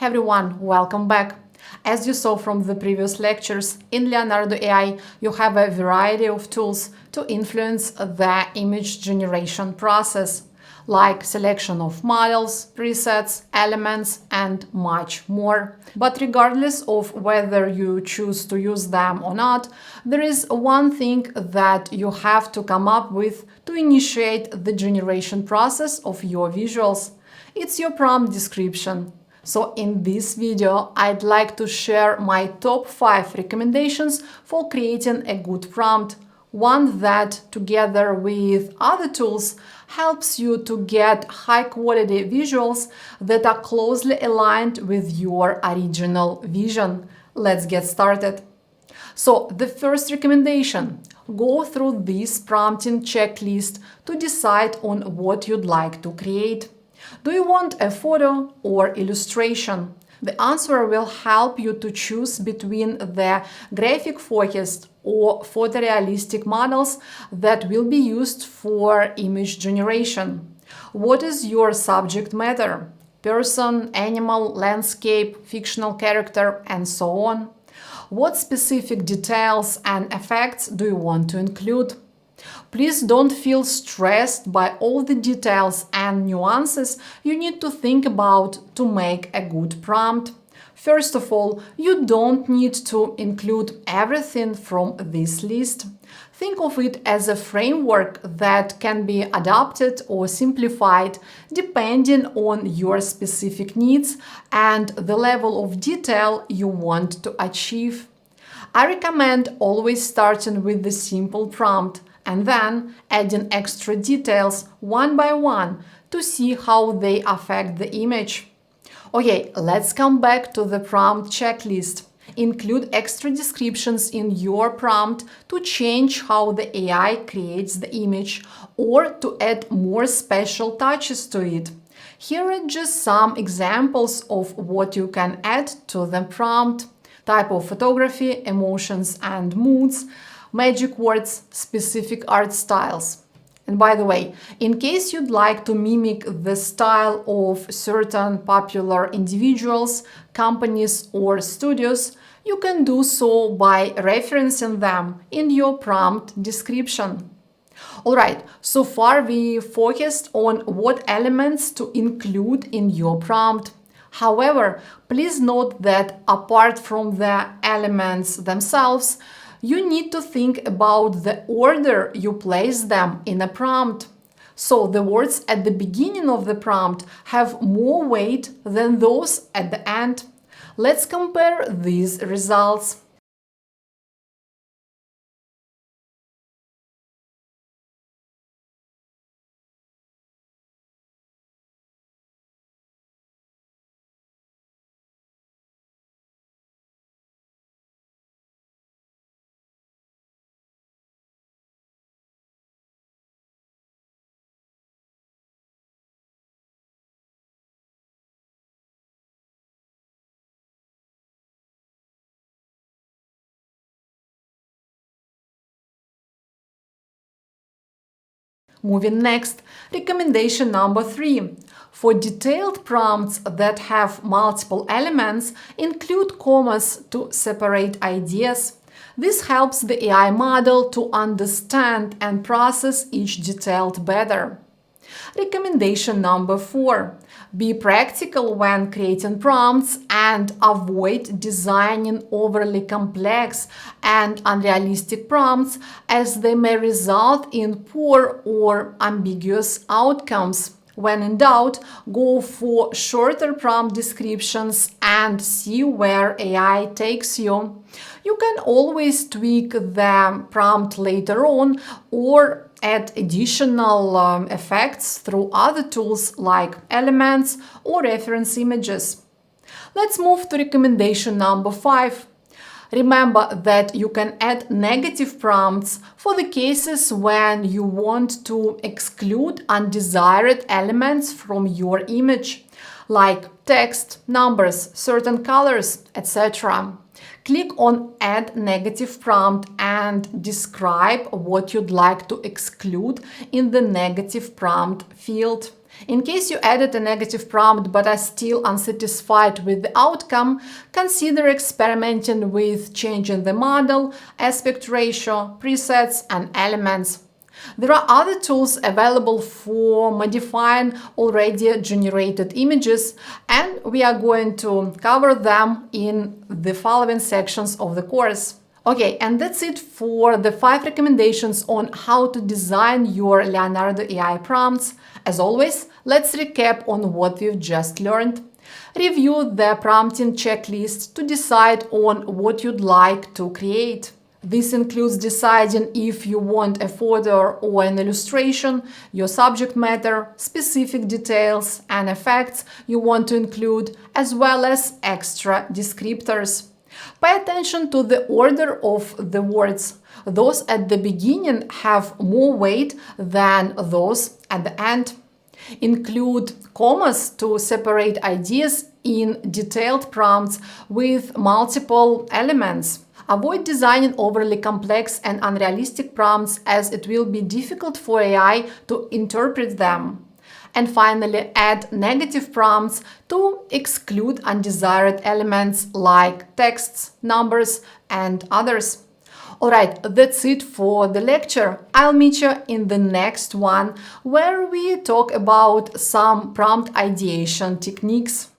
everyone, welcome back. As you saw from the previous lectures, in Leonardo AI you have a variety of tools to influence the image generation process, like selection of models, presets, elements, and much more. But regardless of whether you choose to use them or not, there is one thing that you have to come up with to initiate the generation process of your visuals. It's your prompt description. So in this video, I'd like to share my top 5 recommendations for creating a good prompt, one that, together with other tools, helps you to get high-quality visuals that are closely aligned with your original vision. Let's get started. So the first recommendation: go through this prompting checklist to decide on what you'd like to create. Do you want a photo or illustration? The answer will help you to choose between the graphic-focused or photorealistic models that will be used for image generation. What is your subject matter? Person, animal, landscape, fictional character, and so on. What specific details and effects do you want to include? Please don't feel stressed by all the details and nuances you need to think about to make a good prompt. First of all, you don't need to include everything from this list. Think of it as a framework that can be adapted or simplified depending on your specific needs and the level of detail you want to achieve. I recommend always starting with the simple prompt and then adding extra details one by one to see how they affect the image. Okay, let's come back to the prompt checklist. Include extra descriptions in your prompt to change how the AI creates the image or to add more special touches to it. Here are just some examples of what you can add to the prompt: type of photography, emotions and moods, magic words, specific art styles. And by the way, in case you'd like to mimic the style of certain popular individuals, companies, or studios, you can do so by referencing them in your prompt description. Alright, so far we focused on what elements to include in your prompt. However, please note that apart from the elements themselves, you need to think about the order you place them in a prompt. So the words at the beginning of the prompt have more weight than those at the end. Let's compare these results. Moving next, recommendation number 3. For detailed prompts that have multiple elements, include commas to separate ideas. This helps the AI model to understand and process each detail better. Recommendation number 4. Be practical when creating prompts and avoid designing overly complex and unrealistic prompts, as they may result in poor or ambiguous outcomes. When in doubt, go for shorter prompt descriptions and see where AI takes you. You can always tweak the prompt later on or add additional effects through other tools like elements or reference images. Let's move to recommendation number 5. Remember that you can add negative prompts for the cases when you want to exclude undesired elements from your image, like text, numbers, certain colors, etc. Click on Add Negative Prompt and describe what you'd like to exclude in the negative prompt field. In case you added a negative prompt but are still unsatisfied with the outcome, consider experimenting with changing the model, aspect ratio, presets, and elements. There are other tools available for modifying already generated images, and we are going to cover them in the following sections of the course. Okay, and that's it for the 5 recommendations on how to design your Leonardo AI prompts. As always, let's recap on what we've just learned. Review the prompting checklist to decide on what you'd like to create. This includes deciding if you want a photo or an illustration, your subject matter, specific details and effects you want to include, as well as extra descriptors. Pay attention to the order of the words. Those at the beginning have more weight than those at the end. Include commas to separate ideas in detailed prompts with multiple elements. Avoid designing overly complex and unrealistic prompts, as it will be difficult for AI to interpret them. And finally, add negative prompts to exclude undesired elements like texts, numbers, and others. Alright, that's it for the lecture. I'll meet you in the next one, where we talk about some prompt ideation techniques.